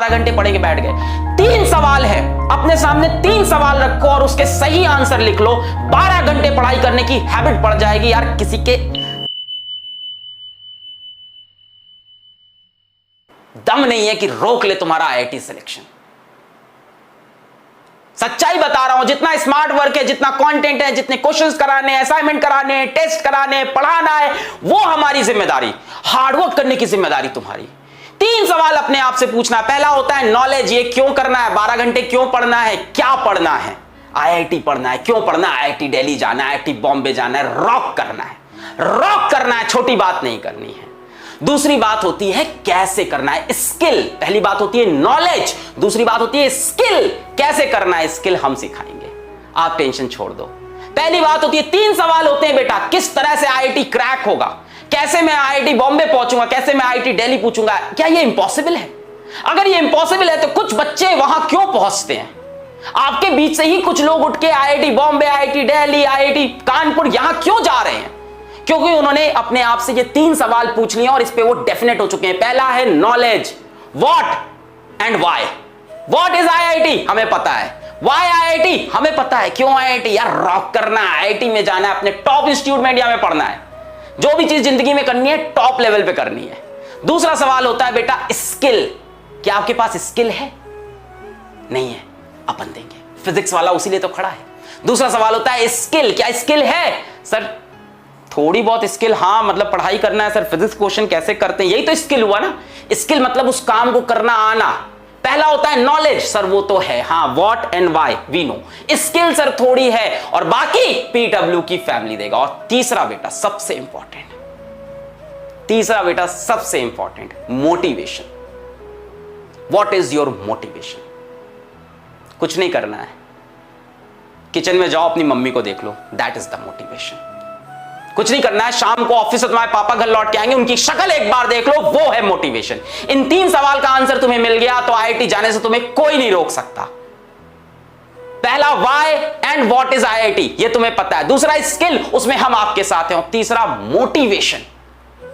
आधा घंटे पढ़ के बैठ गए। 3 सवाल है, अपने सामने 3 सवाल रखो और उसके सही आंसर लिख लो। 12 घंटे पढ़ाई करने की हैबिट पड़ जाएगी यार। किसी के दम नहीं है कि रोक ले तुम्हारा आईआईटी सिलेक्शन। सच्चाई बता रहा हूं, जितना स्मार्ट वर्क है, जितना कंटेंट है, जितने क्वेश्चंस कराने, असाइनमेंट कराने, टेस्ट कराने, पढ़ाना है, वो हमारी जिम्मेदारी। हार्डवर्क करने की जिम्मेदारी तुम्हारी। 3 सवाल अपने आप से पूछना। पहला होता है नॉलेज, ये क्यों करना है, 12 घंटे क्यों पढ़ना है, क्या पढ़ना है, आईआईटी पढ़ना है, क्यों पढ़ना है, आईआईटी दिल्ली जाना है, आईआईटी बॉम्बे जाना है, रॉक करना है, रॉक करना है, छोटी बात नहीं करनी है। दूसरी बात होती है कैसे करना है, स्किल। पहली बात होती है नॉलेज, दूसरी बात होती है स्किल। कैसे करना है स्किल हम सिखाएंगे, आप टेंशन छोड़ दो। पहली बात होती है 3 सवाल होते हैं बेटा, किस तरह से आईआईटी क्रैक होगा, कैसे मैं आईआईटी बॉम्बे पहुंचूंगा, कैसे मैं आईआईटी दिल्ली पहुंचूंगा। क्या ये इंपॉसिबल है? अगर ये इंपॉसिबल है तो कुछ बच्चे वहां क्यों पहुंचते हैं? आपके बीच से ही कुछ लोग उठ के IIT Bombay, IIT Delhi, IIT Kanpur यहां क्यों जा रहे हैं? क्योंकि उन्होंने अपने आप से ये 3 सवाल पूछ लिए और इस पे वो डेफिनेट हो चुके हैं। पहला है knowledge, what and why. What is IIT, हमें पता है। व्हाई आईआईटी, हमें पता है। क्यों आईआईटी? यार रॉक करना है, आईआईटी में जाना है, अपने टॉप इंस्टीट्यूट में इंडिया में पढ़ना है। जो भी चीज जिंदगी में करनी है टॉप लेवल पे करनी है। दूसरा सवाल होता है बेटा स्किल। क्या आपके पास स्किल है? नहीं है, अपन देंगे। फिजिक्स वाला उसी लिए तो खड़ा है। दूसरा सवाल होता है स्किल। क्या स्किल है? सर थोड़ी बहुत स्किल, हाँ मतलब पढ़ाई करना है सर, फिजिक्स क्वेश्चन कैसे करते हैं, यही तो स्किल हुआ ना। स्किल मतलब उस काम को करना आना। पहला होता है नॉलेज, सर वो तो है, हाँ what and why we know. Skill sir थोड़ी है और बाकी पीडब्ल्यू की फैमिली देगा। और तीसरा बेटा सबसे important, motivation. What is your motivation? कुछ नहीं करना है, किचन में जाओ अपनी मम्मी को देख लो, दैट इज द मोटिवेशन। कुछ नहीं करना है, शाम को ऑफिस से तुम्हारे पापा घर लौट के आएंगे, उनकी शक्ल एक बार देख लो, वो है मोटिवेशन। इन 3 सवाल का आंसर तुम्हें मिल गया तो आईआईटी जाने से तुम्हें कोई नहीं रोक सकता। पहला why and what is IIT, ये तुम्हें पता है। दूसरा स्किल, उसमें हम आपके साथ हैं। और तीसरा मोटिवेशन,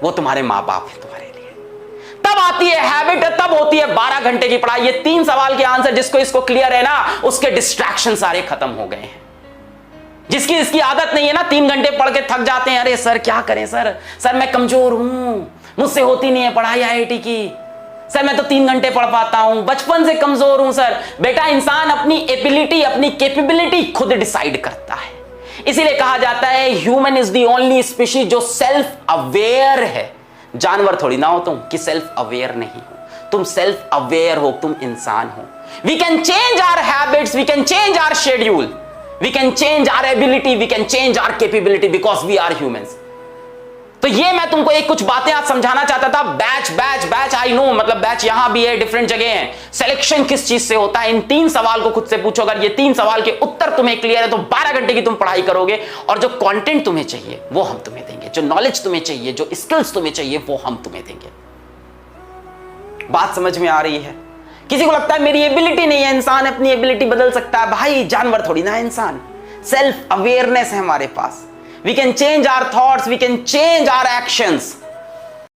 वो तुम्हारे मां बाप है तुम्हारे लिए। तब आती है हैबिट, तब होती है 12 घंटे की पढ़ाई। ये 3 सवाल के आंसर जिसको इसको क्लियर है ना, उसके डिस्ट्रैक्शन सारे खत्म हो गए हैं। जिसकी इसकी आदत नहीं है ना, 3 घंटे पढ़ के थक जाते हैं, अरे सर क्या करें सर मैं कमजोर हूं, मुझसे होती नहीं है पढ़ाई आईआईटी की, सर मैं तो 3 घंटे पढ़ पाता हूं, बचपन से कमजोर हूं। सर बेटा इंसान अपनी एबिलिटी, अपनी कैपेबिलिटी खुद डिसाइड करता है। इसीलिए कहा जाता है human is the only species जो सेल्फ अवेयर है। जानवर थोड़ी ना हो तुम कि सेल्फ अवेयर नहीं हो, तुम सेल्फ अवेयर हो, तुम इंसान हो। We can change our habits, we can change our schedule, we can change our ability, we can change our capability because we are humans। तो ये मैं तुमको एक कुछ बातें आज समझाना चाहता था। बैच आई नो, मतलब बैच यहां भी है, डिफरेंट जगह है। सिलेक्शन किस चीज से होता है, इन 3 सवाल को खुद से पूछो। अगर ये 3 सवाल के उत्तर तुम्हें क्लियर है तो 12 घंटे की तुम पढ़ाई करोगे और जो कंटेंट तुम्हें चाहिए वो हम तुम्हें देंगे, जो नॉलेज तुम्हें चाहिए, जो स्किल्स तुम्हें चाहिए वो हम तुम्हें देंगे। बात समझ में आ रही है? किसी को लगता है मेरी एबिलिटी नहीं है, इंसान अपनी एबिलिटी बदल सकता है। भाई जानवर थोड़ी ना है इंसान, सेल्फ अवेयरनेस है हमारे पास। We can change our thoughts, we can change our actions.